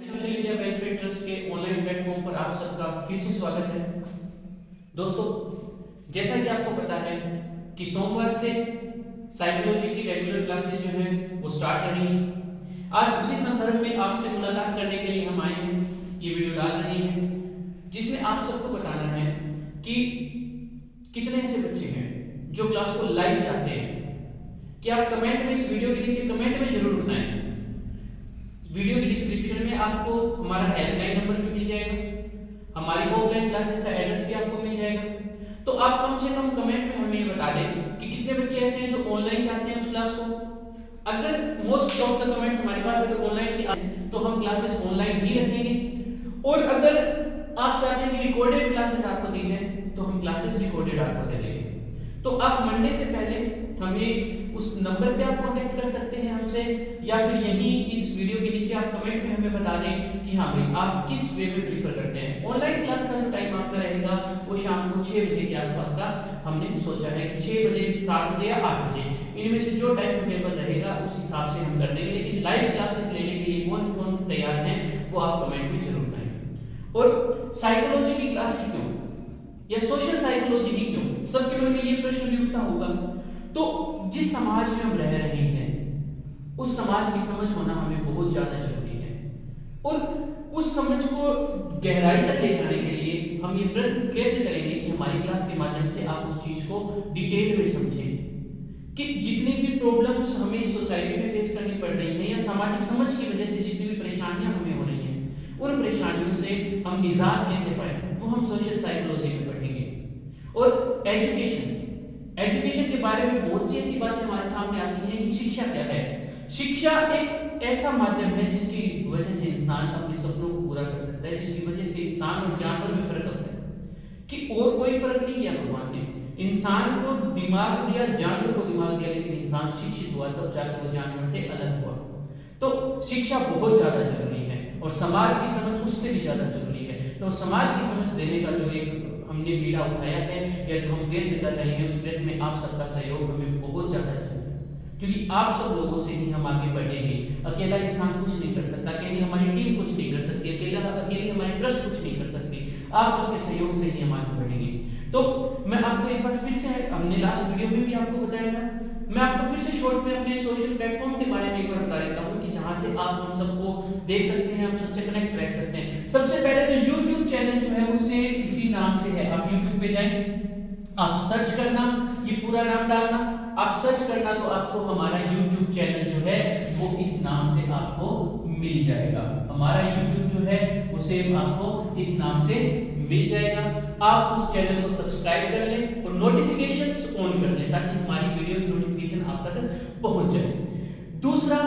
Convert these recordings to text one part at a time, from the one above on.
Social media welfare trust के online platform पर आप सबका फिर से स्वागत है। दोस्तों, जैसा कि आपको पता है कि सोमवार से साइकोलॉजी की रेगुलर क्लासेस जो हैं वो स्टार्ट रहेंगी। आज उसी संदर्भ में आपसे मुलाकात करने के लिए हम आए हैं, ये वीडियो डाल रहे हैं जिसमें आप सबको बताना है कि कितने ऐसे बच्चे हैं जो क्लास को लाइव चाहते हैं। कि आप कमेंट में, इस वीडियो के नीचे कमेंट में जरूर बताएं। वीडियो के डिस्क्रिप्शन में आपको हमारा हेल्पलाइन नंबर भी मिल जाएगा, हमारी ऑफलाइन क्लासेस का एड्रेस भी आपको मिल जाएगा। तो आप कम से कम कमेंट में हमें ये बता दें कि कितने बच्चे ऐसे हैं जो ऑनलाइन चाहते हैं उस क्लास को। अगर मोस्ट ऑफ द कमेंट्स हमारे पास अगर ऑनलाइन की आए तो हम क्लासेस ऑनलाइन ही रखेंगे, और अगर आप चाहते हैं कि रिकॉर्डेड क्लासेस आपको दी जाए तो हम क्लासेस रिकॉर्डेड आपको दे देंगे। तो आप मंडे से पहले हमें उस नंबर पे आप कांटेक्ट कर सकते हैं हमसे, या फिर यहीं इस वीडियो के नीचे आप कमेंट में हमें बता दें कि हाँ भाई आप किस वे में प्रीफर करते हैं। ऑनलाइन क्लास का जो टाइम आपका रहेगा वो शाम को 6 बजे के आसपास का हमने सोचा है कि 6 बजे, 7 बजे या 8 बजे, इनमें से जो टाइम सुटेबल रहेगा उस हिसाब से हम कर देंगे। लेकिन लाइव क्लासेस लेने के लिए कौन कौन तैयार हैं वो आप कमेंट में जरूर बताएं। और साइकोलॉजी की क्लास ही क्यों, या सोशल साइकोलॉजी ही क्यों, सबके मन में ये प्रश्न भी उठता होगा। तो जिस समाज में हम रह रहे हैं उस समाज की समझ होना हमें बहुत ज्यादा जरूरी है, और उस समझ को गहराई तक ले जाने के लिए हम ये प्रयत्न करेंगे कि हमारी क्लास के माध्यम से आप उस चीज को डिटेल में समझें कि जितनी भी प्रॉब्लम्स हमें सोसाइटी में फेस करनी पड़ रही हैं या सामाजिक समझ की वजह से जितनी भी परेशानियां हमें हो रही हैं, उन परेशानियों से हम निजात कैसे पाएं वो हम सोशल साइकोलॉजी में पढ़ेंगे। और एजुकेशन के बारे में बहुत सी ऐसी बातें हमारे सामने आती हैं कि शिक्षा क्या है। शिक्षा एक ऐसा माध्यम है जिसकी वजह से इंसान अपने सपनों को पूरा कर सकता है, जिसकी वजह से इंसान और जानवर में फर्क होता है कि और कोई फर्क नहीं किया भगवान ने। इंसान को दिमाग दिया, जानवर को दिमाग दिया, लेकिन इंसान शिक्षित हुआ तब जाकर वो जानवर से अलग हुआ। तो शिक्षा बहुत ज्यादा जरूरी है, और समाज की समझ उससे भी ज्यादा जरूरी है। तो समाज की समझ देने का जो एक हमने बीड़ा उठाया है या जो हम प्रयत्न कर रहे हैं, उस प्रयत्न में आप सबका सहयोग हमें बहुत ज्यादा चाहिए, क्योंकि आप सब लोगों से ही हम आगे बढ़ेंगे। अकेला इंसान कुछ नहीं कर सकता, अकेली हमारी टीम कुछ नहीं कर सकती, अकेली हमारी ट्रस्ट कुछ नहीं कर सकती। आप सबके सहयोग से ही हम आगे बढ़ेंगे। तो मैं आपको एक बार फिर से, हमने लास्ट वीडियो में भी आपको बताया था, मैं आपको फिर से शॉर्ट में अपने सोशल प्लेटफॉर्म के बारे में एक बार बता देता हूं कि जहां से आप हम सबको देख सकते हैं, हम सबसे कनेक्ट रह सकते हैं। सबसे पहले तो YouTube चैनल जो है उससे इसी नाम से है। आप YouTube पे जाएं, आप सर्च करना, ये पूरा नाम डालना, आप सर्च करना तो आपको हमारा YouTube चैनल जो है वो इस नाम से आपको मिल जाएगा। हमारा YouTube जो है उसे आपको इस नाम से मिल जाएगा। आप उस चैनल को सब्सक्राइब कर लें और नोटिफिकेशंस ऑन कर लें ताकि हमारी वीडियो की नोटिफिकेशन आप तक पहुंच जाए। दूसरा,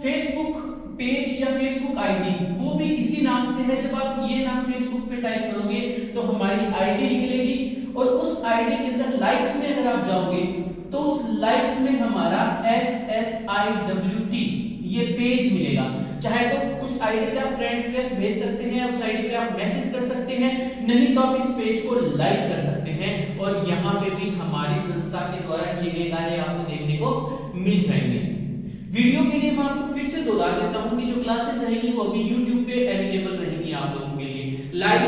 फेसबुक पेज या फेसबुक आईडी वो भी इसी नाम से है। जब आप ये नाम फेसबुक पे टाइप करोगे तो हमारी आईडी निकलेगी, और उस आईडी के अंदर लाइक्स में अगर आप जाओगे तो उस लाइक्स में हमारा SSIWT ये पेज मिलेगा। चाहे तो उस आईडी पे आप फ्रेंड रिक्वेस्ट भेज सकते हैं, उस आईडी पे आप मैसेज कर सकते हैं, नहीं तो आप इस पेज को लाइक कर सकते हैं, और यहाँ पे भी हमारी संस्था के द्वारा किए गए कार्य आपको देखने को मिल जाएंगे। वीडियो के लिए मैं आपको फिर से दोहरा देता हूं कि जो क्लासेस रहेंगी वो अभी YouTube पे अवेलेबल रहेंगी आप लोगों के लिए, लाइव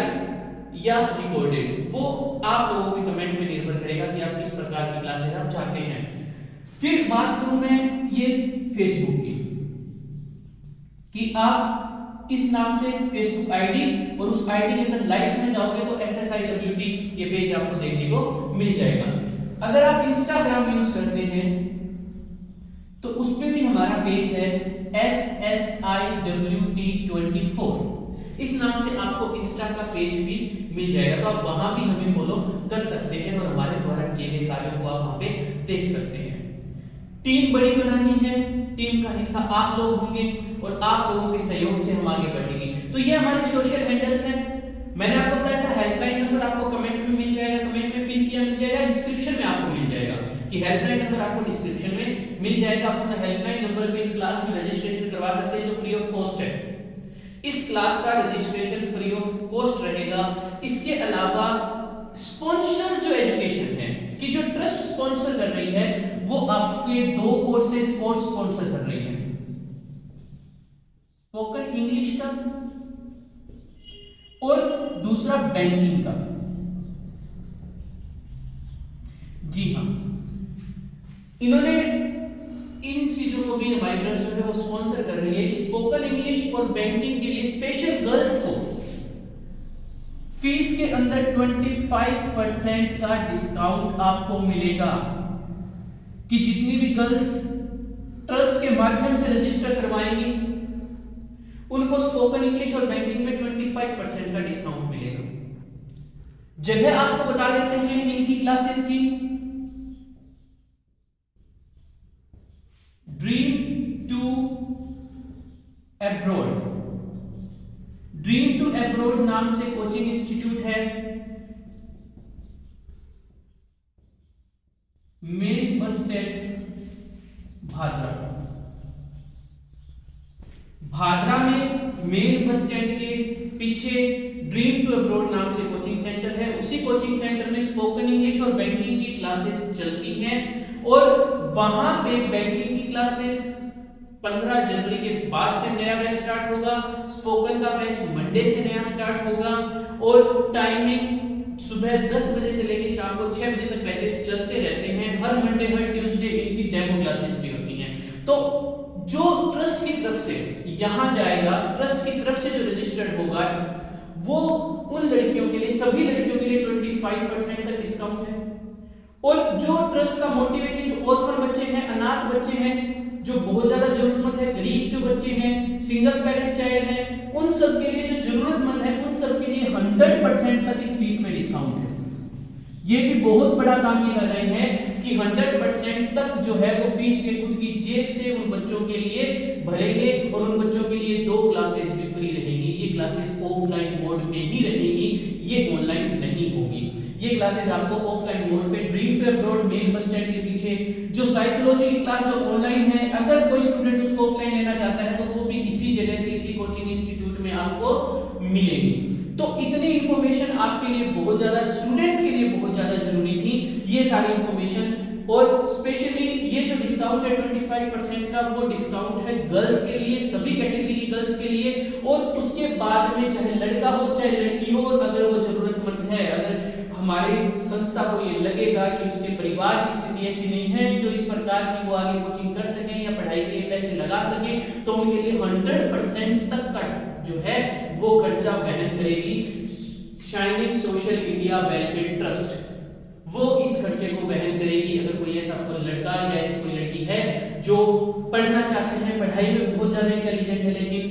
या रिकॉर्डेड, वो आप लोगों के कमेंट पे निर्भर करेगा कि आप किस प्रकार की क्लासेस आप चाहते हैं। फिर बात करूं मैं ये फेसबुक की, कि आप इस नाम से फेसबुक आईडी और उस आईडी के अंदर लाइक्स में जाओगे तो SSIWT ये पेज आपको देखने को मिल जाएगा। अगर आप इंस्टाग्राम यूज करते हैं तो उस पे भी हमारा पेज है SSIWT24, इस नाम से आपको इंस्टा का पेज भी मिल जाएगा। तो आप वहां भी हमें फॉलो कर सकते हैं और हमारे द्वारा किए गए कार्यों को आप वहां पे देख सकते हैं। टीम बड़ी बनानी है, टीम का हिस्सा आप लोग होंगे और आप लोगों के सहयोग से हम आगे बढ़ेंगे। तो ये हमारे सोशल हैंडल्स हैं। मैंने आपको बताया था हेल्पलाइन नंबर आपको कमेंट में मिल जाएगा, कमेंट में पिन किया मिल जाएगा, डिस्क्रिप्शन में आपको मिल जाएगा कि हेल्पलाइन नंबर आपको डिस्क्रिप्शन में मिल जाएगा। आप अपना हेल्पलाइन नंबर पे इस क्लास में रजिस्ट्रेशन करवा सकते हैं जो फ्री ऑफ कॉस्ट है। इस क्लास का रजिस्ट्रेशन फ्री ऑफ कॉस्ट रहेगा। इसके अलावा स्पॉन्सर जो एजुकेशन है कि जो ट्रस्ट स्पॉन्सर कर रही है वो आपके 2 कोर्सेज और स्पॉन्सर कर रही है। स्पोकन इंग्लिश का और दूसरा बैंकिंग का। जी हाँ, इन्होंने इन चीजों को भी हमारी ट्रस्ट जो है वो स्पॉन्सर कर रही है कि स्पोकन इंग्लिश और बैंकिंग के लिए स्पेशल गर्ल्स को फीस के अंदर 25% का डिस्काउंट आपको मिलेगा, कि जितनी भी गर्ल्स ट्रस्ट के माध्यम से रजिस्टर करवाएंगी उनको स्पोकन इंग्लिश और बैंकिंग में 25% का डिस्काउंट मिलेगा। जगह आपको बता देते हैं इनकी क्लासेस की। Dream to abroad, dream to abroad नाम से कोचिंग इंस्टीट्यूट है, main bus stand Bhadra. Bhadra में मेन बस स्टैंड के पीछे ड्रीम टू अब्रॉड नाम से कोचिंग सेंटर है। उसी कोचिंग सेंटर में स्पोकन इंग्लिश और बैंकिंग की क्लासेस चलती हैं और वहां पे बैंकिंग की क्लासेस 15 जनवरी के बाद से नया बैच स्टार्ट होगा। स्पोकन का बैच मंडे से नया स्टार्ट होगा और टाइमिंग सुबह 10 बजे से लेकर शाम को 6 बजे तक बैचेस चलते रहते हैं। हर मंडे हर ट्यूसडे इनकी डेमो क्लासेस भी होती हैं। तो जो ट्रस्ट की तरफ से यहां जाएगा, ट्रस्ट की तरफ से जो रजिस्टर्ड होगा वो उन लड़कियों के लिए, सभी लड़कियों के लिए 25% तक डिस्काउंट है। और जो ट्रस्ट का मोटिव है कि जो ऑर्फन बच्चे हैं, अनाथ बच्चे हैं, जो बहुत ज्यादा जरूरतमंद है, गरीब जो बच्चे हैं, सिंगल पेरेंट चाइल्ड है, उन सब के लिए, जो जरूरतमंद है उन सब के लिए 100% तक इस फीस में डिस्काउंट है। ये भी बहुत बड़ा काम ये कर रहे हैं कि 100% तक जो है वो फीस के खुद की जेब से उन बच्चों के लिए भरेंगे और उन बच्चों के लिए 2 क्लासेस भी फ्री रहेंगी। ये क्लासेस ऑफलाइन मोड में ही रहेंगी, ये ऑनलाइन नहीं होगी। ये क्लासेस आपको ऑफलाइन मोड पे dream to abroad main bus stand के पीछे जो साइकोलॉजी की क्लास जो ऑनलाइन है, अगर कोई स्टूडेंट उसको ऑफलाइन लेना चाहता है तो वो भी इसी जगह पे, इसी कोचिंग इंस्टीट्यूट में आपको मिलेगी। तो इतनी इंफॉर्मेशन आपके लिए बहुत ज्यादा, स्टूडेंट्स के लिए बहुत ज्यादा जरूरी थी ये सारी इंफॉर्मेशन। और स्पेशली ये जो डिस्काउंट है 25% का, वो डिस्काउंट है गर्ल्स के लिए, सभी कैटेगरी की गर्ल्स के लिए। और उसके बाद में चाहे लड़का हो चाहे लड़की हो, और अगर वो जरूरतमंद है, अगर हमारे संस्था को ये लगेगा कि उसके परिवार की स्थिति ऐसी नहीं है जो इस प्रकार की वो आगे कोचिंग कर सकें या पढ़ाई के लिए पैसे लगा सकें, तो उनके लिए 100% तक का जो है वो खर्चा वहन करेगी shining social India welfare trust. वो इस खर्चे को वहन करेगी। अगर कोई ऐसा कोई लड़का या ऐसी कोई लड़की है जो पढ़ना चाहते हैं, पढ़ाई में बहुत ज्यादा इंटेलिजेंट है, लेकिन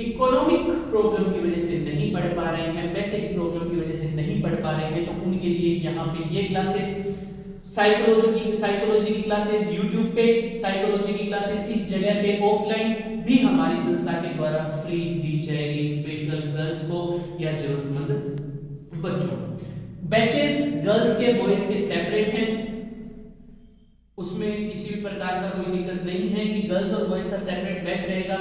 इकोनॉमिक प्रॉब्लम की वजह से नहीं पढ़ पा रहे हैं, पैसे की प्रॉब्लम की वजह से नहीं पढ़ पा रहे हैं, तो उनके लिए यहाँ पे ये क्लासेस, साइकोलॉजी की क्लासेस यूट्यूब पे, साइकोलॉजी की क्लासेस इस जगह पे ऑफलाइन भी हमारी संस्था के द्वारा फ्री दी जाएगी स्पेशल गर्ल्स को या जरूरतमंद बच्चों। बैचेस गर्ल्स के बॉयज के सेपरेट हैं, उसमें किसी भी प्रकार का कोई दिक्कत नहीं है कि गर्ल्स और बॉयज का सेपरेट बैच रहेगा।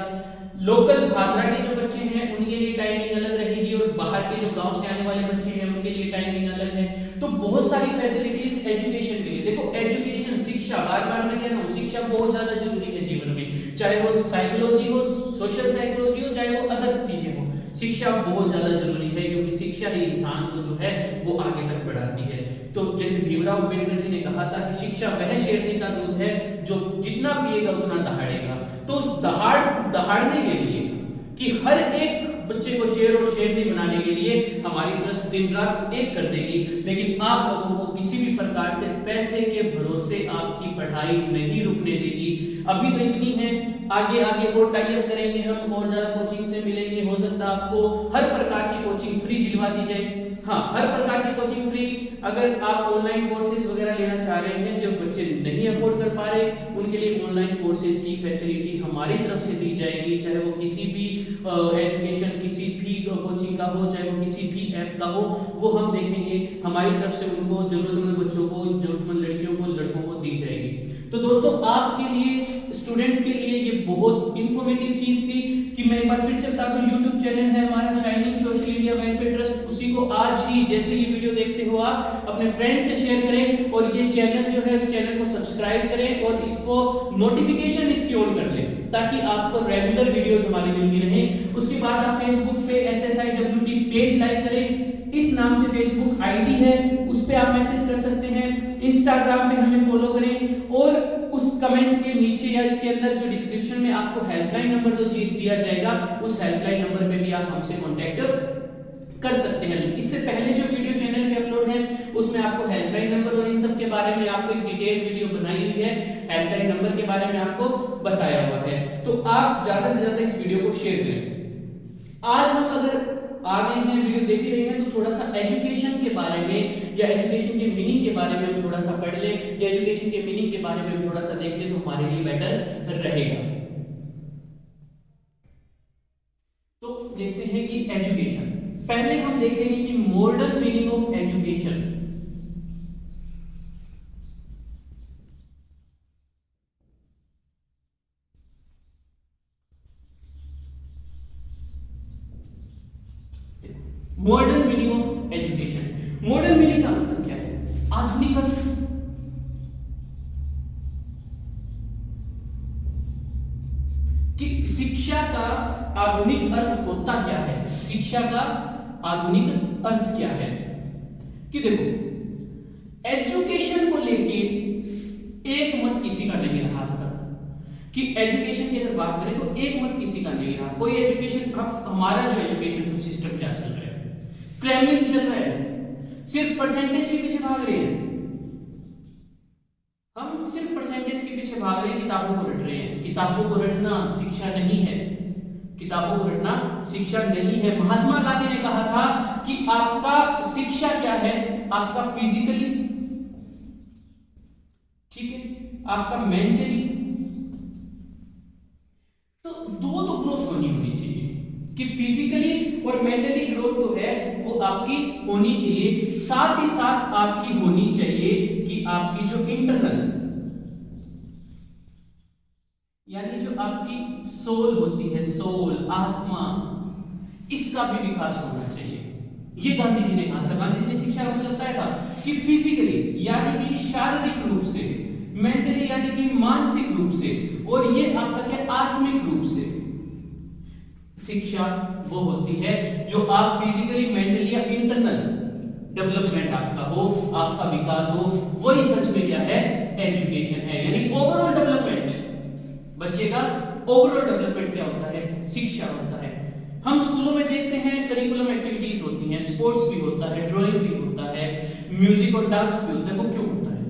लोकल भादरा के जो बच्चे हैं उनके लिए टाइमिंग अलग रहेगी और बाहर के जो गांव से आने वाले बच्चे हैं उनके लिए टाइमिंग अलग है। तो बहुत सारी फैसिलिटीज एजुकेशन के लिए, देखो एजुकेशन, शिक्षा, बार-बार मैं कह रहा हूं, शिक्षा बहुत ज्यादा जरूरी है जीवन में, चाहे वो साइकोलॉजी हो, सोशल साइकोलॉजी हो, चाहे वो अदर चीजें हो, शिक्षा बहुत ज्यादा जरूरी है क्योंकि शिक्षा ही इंसान को जो है वो आगे तक बढ़ाती है। तो जैसे भीमराव अम्बेडकर जी ने कहा था कि शिक्षा वह शेरनी का दूध है जो जितना पिएगा उतना दहाड़ेगा। तो उस दहाड़ने के लिए कि हर एक बच्चे को शेर और शेरनी बनाने के लिए हमारी ट्रस्ट दिन रात एक कर देगी, लेकिन आप लोगों को किसी भी प्रकार से पैसे के भरोसे आपकी पढ़ाई नहीं रुकने देगी। अभी तो इतनी है, आगे आगे और टाई अप करेंगे हम, और ज्यादा कोचिंग से मिलेंगे, हो सकता है आपको हर प्रकार की कोचिंग फ्री दिलवा दी जाए। हाँ, हर प्रकार की कोचिंग फ्री। अगर आप ऑनलाइन कोर्सेज वगैरह लेना चाह रहे हैं, जो बच्चे नहीं अफोर्ड कर पा रहे, उनके लिए ऑनलाइन कोर्सेज की फैसिलिटी हमारी तरफ से दी जाएगी, चाहे वो किसी भी एजुकेशन किसी भी कोचिंग का हो, चाहे वो किसी भी ऐप का हो, वो हम देखेंगे। हमारी तरफ से उनको, जरूरतमंद बच्चों को, जरूरतमंद लड़कियों को, लड़कों को दी जाएगी। तो दोस्तों, आपके लिए, स्टूडेंट्स के लिए ये बहुत इंफॉर्मेटिव चीज थी कि मैं एक बार फिर से बता दूं, यूट्यूब चैनल है हमारा shining social India welfare trust, उसी को आज ही जैसे ये वीडियो देखते हो आप अपने फ्रेंड से शेयर करें और ये चैनल जो है, इस चैनल को सब्सक्राइब करें और इसको नोटिफिकेशन इसकी ऑन कर लें ताकि आपको रेगुलर वीडियोस हमारी मिलती रहे। उसके बाद आप फेसबुक पे SSIWT पेज लाइक करें, इस नाम से फेसबुक आईडी है, उस पे आप मैसेज कर सकते हैं। इंस्टाग्राम पे हमें फॉलो करें और उस कमेंट के नीचे या इसके अंदर जो डिस्क्रिप्शन में आपको हेल्पलाइन नंबर जो दिया जाएगा, उस हेल्पलाइन नंबर पे भी आप हमसे कांटेक्ट कर सकते हैं। इससे पहले जो वीडियो चैनल पे अपलोड है उसमें आपको हेल्पलाइन नंबर और इन सब के बारे में आपको एक डिटेल वीडियो बनाई हुई है, हेल्पलाइन नंबर के बारे में आपको बताया हुआ है। तो आप ज्यादा से ज्यादा इस वीडियो को शेयर करें। आज हम अगर आ गए हैं, वीडियो देख रहे हैं, तो थोड़ा सा एजुकेशन के बारे में या एजुकेशन के मीनिंग के बारे में हम थोड़ा सा पढ़ लें या एजुकेशन के मीनिंग के बारे में हम थोड़ा सा देख लें तो हमारे लिए बेटर रहेगा। तो देखते हैं कि एजुकेशन, पहले हम देखेंगे कि modern meaning of education. Modern meaning of education, modern meaning का मतलब क्या है? आधुनिक अर्थ। कि शिक्षा का आधुनिक अर्थ होता क्या है, शिक्षा का आधुनिक अर्थ क्या है? कि देखो, एजुकेशन को लेके एक मत किसी का नहीं रहा आज तक। कि एजुकेशन की अगर बात करें तो एक मत किसी का नहीं रहा। कोई एजुकेशन, अब हमारा जो एजुकेशन सिस्टम क्या चल रहा है, क्रैमिंग चल रहा है, सिर्फ परसेंटेज के पीछे भाग रहे हैं। हम सिर्फ परसेंटेज के पीछे भाग रहे हैं, किताबों को रट रहे हैं। किताबों को रटना शिक्षा नहीं है, किताबों को रटना शिक्षा नहीं है। महात्मा गांधी ने कहा था कि आपका शिक्षा क्या है? आपका फिजिकली, ठीक है, आपका मेंटली, तो दो तो ग्रोथ होनी चाहिए कि फिजिकली और मेंटली ग्रोथ तो है वो आपकी होनी चाहिए, साथ ही साथ आपकी होनी चाहिए कि आपकी जो इंटरनल यानी जो आपकी सोल होती है, सोल, आत्मा, इसका भी विकास होना चाहिए। ये गांधी जी ने कहा था। गांधी जी ने शिक्षा का मतलब बताया था कि फिजिकली यानी कि शारीरिक रूप से, मेंटली यानी कि मानसिक रूप से, और ये आपका क्या, आत्मिक रूप से। शिक्षा वो होती है जो आप फिजिकली, मेंटली या इंटरनल डेवलपमेंट आपका हो, आपका विकास हो, वही सच में क्या है, एजुकेशन है। यानी ओवरऑल डेवलपमेंट, बच्चे का ओवरऑल डेवलपमेंट क्या होता है, शिक्षा होता है। हम स्कूलों में देखते हैं करिकुलम एक्टिविटीज होती हैं, स्पोर्ट्स भी होता है, ड्राइंग भी होता है, म्यूजिक और डांस भी होता है। वो क्यों होता है?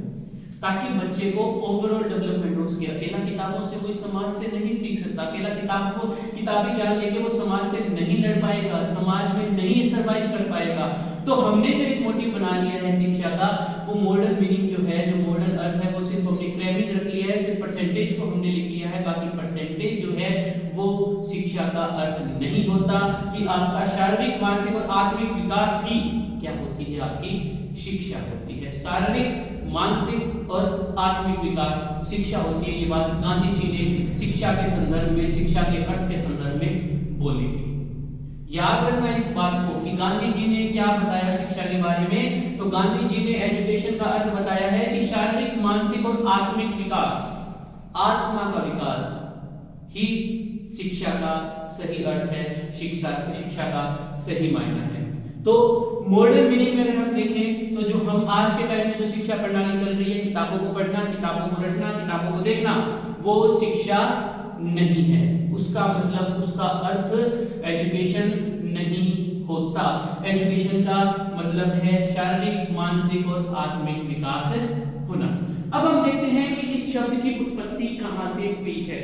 ताकि बच्चे को ओवरऑल डेवलपमेंट हो सके। अकेला किताबों से कोई समाज से नहीं सीख सकता, अकेला किताबी ज्ञान लेके वो समाज से नहीं लड़ पाएगा, समाज में नहीं सर्वाइव कर पाएगा। तो हमने जो एक मोटिव बना लिया है शिक्षा का, वो मॉडर्न मीनिंग जो है, जो मॉडर्न अर्थ है, वो सिर्फ हमने क्रैमिंग रख लिया है, सिर्फ परसेंटेज को हमने लिख लिया है। बाकी परसेंटेज जो है वो शिक्षा का अर्थ नहीं होता। कि आपका शारीरिक, मानसिक और आत्मिक विकास ही क्या होती है, आपकी शिक्षा होती है। शारीरिक, मानसिक और आत्मिक विकास शिक्षा होती है। ये बात गांधी जी ने शिक्षा के संदर्भ में, शिक्षा के अर्थ के संदर्भ में बोली थी। याद रखना इस बात को कि गांधी जी ने क्या बताया शिक्षा के बारे में। तो गांधी जी ने एजुकेशन का अर्थ बताया है कि शारीरिक, मानसिक और आत्मिक विकास, आत्मा का विकास ही शिक्षा का सही अर्थ है, शिक्षा का सही मायना है। तो मॉडर्न मीनिंग में अगर हम देखें तो जो हम आज के टाइम में जो शिक्षा प्रणाली चल रही है, किताबों को पढ़ना, किताबों को रटना, किताबों को देखना, वो शिक्षा नहीं है। उसका मतलब, उसका अर्थ एजुकेशन नहीं होता। एजुकेशन का मतलब है शारीरिक, मानसिक और आत्मिक विकास होना। अब हम देखते हैं कि इस शब्द की उत्पत्ति कहां से हुई है।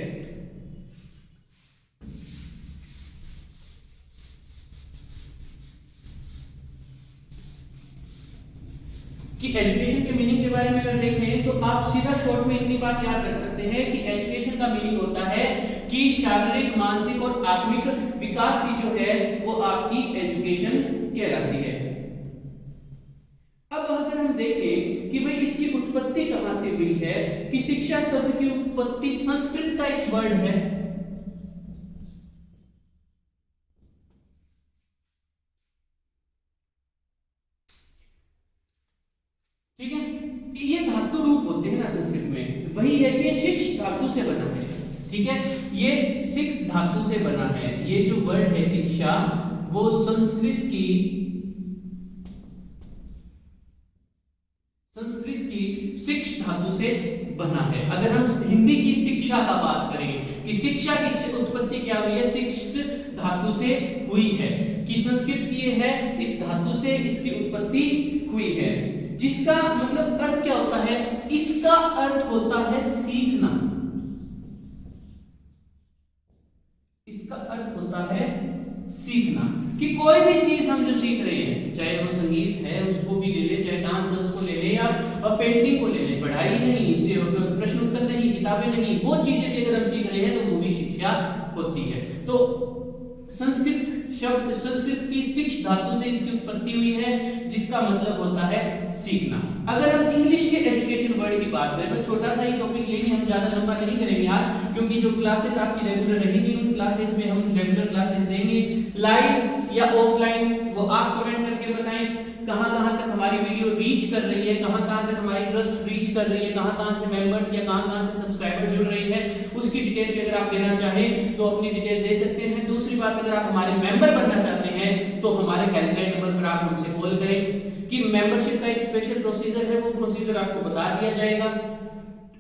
कि एजुकेशन के मीनिंग के बारे में अगर देखें तो आप सीधा शॉर्ट में इतनी बात याद रख सकते हैं कि एजुकेशन का मीनिंग होता है कि शारीरिक, मानसिक और आत्मिक विकास ही जो है वो आपकी एजुकेशन कहलाती है। अब अगर हम देखें कि भाई इसकी उत्पत्ति कहां से हुई है, कि शिक्षा शब्द की उत्पत्ति संस्कृत का एक वर्ड है, बोलते हैं ना संस्कृत में, वही है कि शिक्ष धातु से बना है। ठीक है, ये शिक्ष धातु से बना है। ये जो वर्ड है शिक्षा, वो संस्कृत की शिक्ष धातु से बना है। अगर हम हिंदी की शिक्षा का बात करें कि शिक्षा की उत्पत्ति क्या हुई है, शिक्ष धातु से हुई है, कि संस्कृत की ये है, इस धातु से इसकी उत्पत्ति हुई है, जिसका मतलब अर्थ क्या होता है, इसका अर्थ होता है सीखना। इसका अर्थ होता है सीखना, कि कोई भी चीज हम जो सीख रहे हैं, चाहे वो संगीत है उसको भी ले ले, चाहे डांस है उसको ले ले, या पेंटिंग को ले ले, पढ़ाई नहीं, प्रश्न उत्तर नहीं, किताबें नहीं, वो चीजें भी अगर हम सीख रहे हैं तो वो भी शिक्षा होती है। तो संस्कृत शब्द, संस्कृत की शिक्ष धातु से इसकी उत्पत्ति हुई है, जिसका मतलब होता है सीखना। अगर हम इंग्लिश के एजुकेशन वर्ड की बात करें, बस छोटा सा ही टॉपिक लेंगे, हम ज्यादा लंबा नहीं करेंगे आज, क्योंकि जो क्लासेस आपकी रेगुलर रहेंगी उन क्लासेस में हम रेगुलर क्लासेस देंगे, लाइव या ऑफलाइन, वो आप कमेंट करके बताएं कहां-कहां तक हमारी वीडियो रीच कर रही है, कहां-कहां तक हमारी ट्रस्ट रीच कर रही है, कहां-कहां से मेंबर्स या कहां-कहां से सब्सक्राइबर जुड़ रही है, उसकी डिटेल भी अगर आप लेना चाहें तो अपनी डिटेल दे सकते हैं। दूसरी बात, अगर आप हमारे मेंबर बनना चाहते हैं तो हमारे हेल्पलाइन नंबर पर आप हमसे कॉल करें कि मेंबरशिप का एक स्पेशल प्रोसीजर है, वो प्रोसीजर आपको बता दिया जाएगा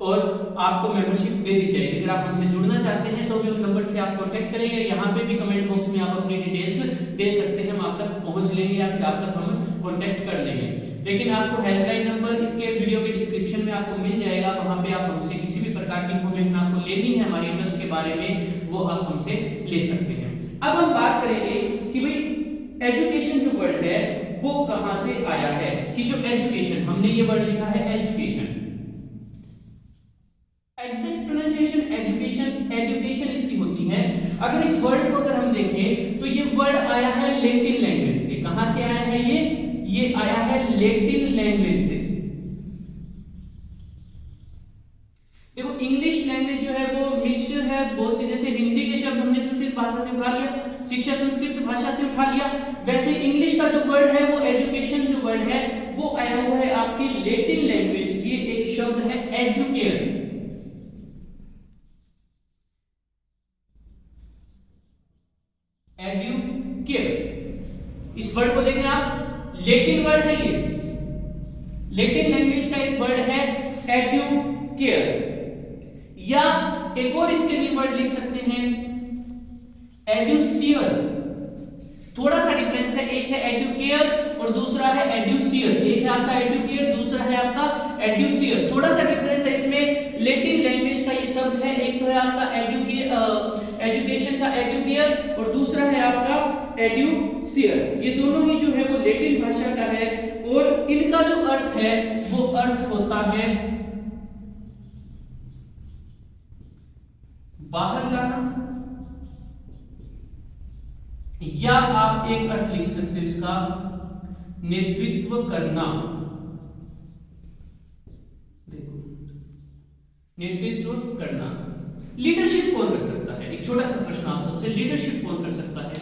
और आपको मेंबरशिप दे दी जाएगी। अगर आप हमसे जुड़ना चाहते हैं तो भी उन नंबर से आप कांटेक्ट करेंगे, यहाँ पे भी कमेंट बॉक्स में आप अपनी डिटेल्स दे सकते हैं, हम आप तक पहुंच लेंगे या फिर आप तक हम कांटेक्ट कर लेंगे। लेकिन आपको हेल्पलाइन नंबर इसके वीडियो के डिस्क्रिप्शन में आपको मिल जाएगा, वहां पे आप हमसे किसी भी प्रकार की इंफॉर्मेशन आपको लेनी है हमारे ट्रस्ट के बारे में, वो आप हमसे ले सकते हैं। अब हम बात करेंगे कि भाई एजुकेशन जो वर्ड है वो कहां से आया है, कि जो एजुकेशन, हमने ये वर्ड लिखा है education, exact pronunciation education, education इसकी होती है। अगर इस वर्ड को अगर हम देखें तो ये वर्ड आया है लैटिन लैंग्वेज से। कहां से आया है ये आया है लैटिन लैंग्वेज से। देखो इंग्लिश लैंग्वेज जो है वो मिक्सचर है बहुत सी, जैसे हिंदी के शब्द हमने संस्कृत भाषा से उठा लिया, शिक्षा संस्कृत भाषा से उठा लिया, वैसे इंग्लिश का जो वर्ड है वो एजुकेशन जो वर्ड है वो आया हुआ है आपकी लैटिन लैंग्वेज। ये एक शब्द है एजुकेयर, एडुकेयर। इस वर्ड को देखें आप, लैटिन वर्ड है ये, लैटिन लैंग्वेज का एक वर्ड है एडुकेयर, या एक और इसके लिए वर्ड लिख सकते हैं एडुसियर। थोड़ा सा डिफरेंस है, एक है एडुकेयर और दूसरा है एडुसियर। एक है आपका एडुकेयर, दूसरा है आपका एडुसियर। थोड़ा सा डिफरेंस है इसमें। लैटिन लैंग्वेज का ये शब्द है, एक तो है आपका एजुकेशन का एडुकेयर और दूसरा है आपका एडुसियर। ये दोनों ही जो है वो लैटिन भाषा का है और इनका जो अर्थ है वो अर्थ होता है बाहर लाना, या आप एक अर्थ लिख सकते हो इसका नेतृत्व करना। देखो नेतृत्व करना, लीडरशिप कौन कर सकता है? एक छोटा सा प्रश्न आप सबसे, लीडरशिप कौन कर सकता है?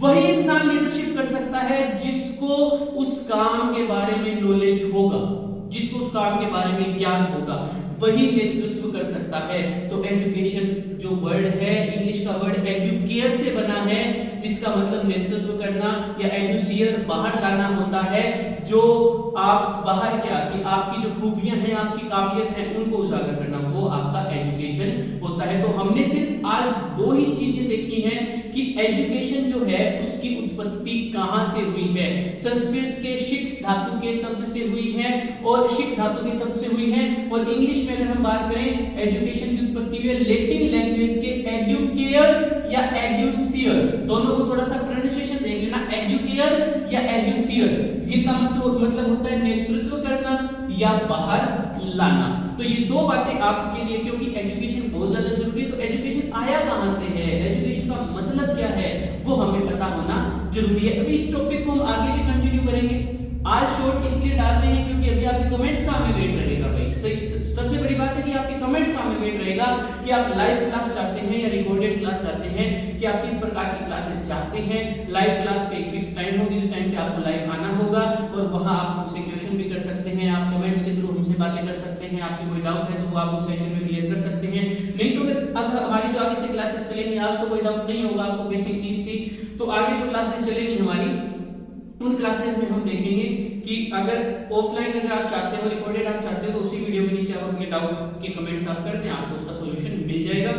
वही इंसान लीडरशिप कर सकता है जिसको उस काम के बारे में नॉलेज होगा, जिसको उस काम के बारे में ज्ञान होगा, वही नेतृत्व कर सकता है। तो एजुकेशन जो वर्ड है, इंग्लिश का वर्ड एडुकेयर से बना है, जिसका मतलब नेतृत्व करना, या एडुसियर बाहर लाना होता है, जो आप बाहर क्या कि आपकी जो खूबियां हैं, आपकी काबिलियत है, उनको उजागर करना, वो आपका एजुकेशन होता है। तो हमने सिर्फ आज दो ही चीजें देखी हैं कि एजुकेशन जो है उसकी उत्पत्ति कहां से हुई है। संस्कृत के शिक्ष धातु के शब्द से हुई है और शिक्ष धातु के शब्द से हुई है, और इंग्लिश में अगर हम बात करें एजुकेशन की उत्पत्ति हुई है लैटिन लैंग्वेज के एडुकेयर या एडुसियर। दोनों को थोड़ा सा प्रोनाउंसिएशन देख लेना, एडुकेयर या एडुसियर, जिनका मतलब होता है नेतृत्व करना या बाहर लाना। तो ये दो बातें आपके लिए, क्योंकि एजुकेशन बहुत ज्यादा जरूरी है, तो एजुकेशन आया कहां से है, एजुकेशन का मतलब क्या है, वो हमें पता होना जरूरी है। अभी इस टॉपिक को हम आगे भी कंटिन्यू करेंगे। आज शॉर्ट इसलिए डाल रहे हैं क्योंकि अभी आपके कमेंट्स का हमें वेट रहेगा भाई। सबसे बड़ी बात है कि आपके कमेंट्स का हमें वेट रहेगा कि आप लाइव क्लास चाहते हैं या रिकॉर्डेड क्लास चाहते हैं, कि आप किस प्रकार की क्लासेस चाहते हैं। लाइव क्लास पे एक फिक्स टाइम होगी, उस टाइम पे आपको लाइव आना होगा और वहां आप हमसे क्वेश्चन भी कर सकते हैं, आप कमेंट्स के थ्रू हमसे बातें कर सकते हैं, आपके कोई डाउट है तो वो आप उस सेशन में क्लियर कर सकते हैं। नहीं तो अगर हमारी जो आगे से क्लासेस चलेंगी, आज तो कोई डाउट नहीं होगा आपको, बेसिक चीज थी, तो आगे जो क्लासेस चलेंगी हमारी, उन क्लासेस में हम देखेंगे कि अगर ऑफलाइन अगर आप चाहते हो, रिकॉर्डेड आप चाहते हो, तो उसी वीडियो के नीचे आप अपने डाउट के कमेंट्स आप कर दें, आपको उसका सॉल्यूशन मिल जाएगा।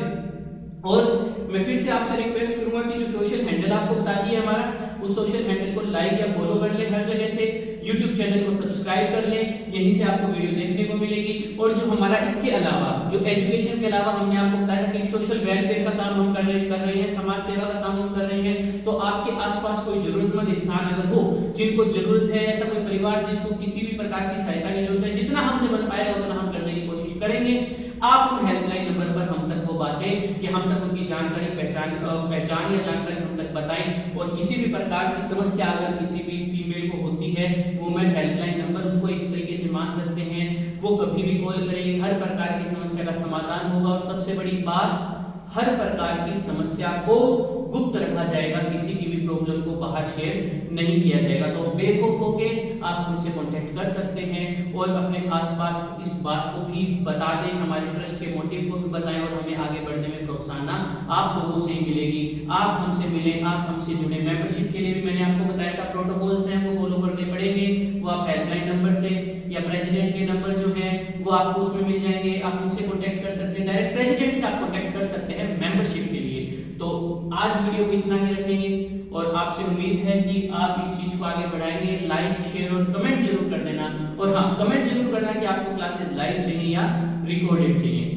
और मैं फिर से आपसे रिक्वेस्ट करूंगा कि जो सोशल हैंडल आपको बता दिया हमारा, उस सोशल हैंडल को लाइक या फॉलो कर ले हर जगह से, YouTube चैनल को सब्सक्राइब कर ले, यहीं से आपको वीडियो देखने को मिलेगी। और जो हमारा इसके अलावा, जो एजुकेशन के अलावा हमने आपको बताया कि सोशल वेलफेयर का काम हम कर रहे हैं, समाज सेवा का काम हम कर रहे हैं, तो आपके आसपास कोई जरूरतमंद इंसान अगर हो, जिनको जरूरत है, ऐसा कोई परिवार जिसको किसी भी प्रकार की सहायता की जरूरत है, जितना हमसे बन पाएगा उतना हम करने की कोशिश करेंगे। आप उन हेल्पलाइन नंबर पर हम तक वो बातें कि हम तक उनकी जानकारी पहचान या जानकारी हम तक बताएं। और किसी भी प्रकार की समस्या अगर किसी भी फीमेल को होती है, वुमेन हेल्पलाइन नंबर उसको एक तरीके से मान सकते हैं, वो कभी भी कॉल करेंगे, हर प्रकार की समस्या का समाधान होगा। और सबसे बड़ी बात, हर प्रकार की समस्या को गुप्त रखा जाएगा, किसी की भी प्रॉब्लम को बाहर शेयर नहीं किया जाएगा। तो बेवकूफ होके आप हमसे कांटेक्ट कर सकते हैं और अपने आसपास इस बात को भी बता दें, हमारे ट्रस्ट के मोटिव को भी बताएं और हमें आगे बढ़ने में प्रोत्साहन आप लोगों से ही मिलेगी। आप हमसे मिलें, आप हमसे जुड़े। मेंबरशिप के लिए भी मैंने आपको बताया था, प्रोटोकॉल्स हैं वो फॉलो करने पड़ेंगे, वो आप हेल्पलाइन नंबर से या प्रेसिडेंट के नंबर जो है वो आपको उसमें मिल जाएंगे, आप उनसे कांटेक्ट कर सकते हैं, डायरेक्ट प्रेसिडेंट से आप कांटेक्ट कर सकते हैं मेंबरशिप के लिए। तो आज वीडियो को इतना ही रखेंगे और आपसे उम्मीद है कि आप इस चीज को आगे बढ़ाएंगे। लाइक, शेयर और कमेंट जरूर कर देना। और हाँ, कमेंट जरूर करना कि आपको क्लासेस लाइव चाहिए या रिकॉर्डेड चाहिए।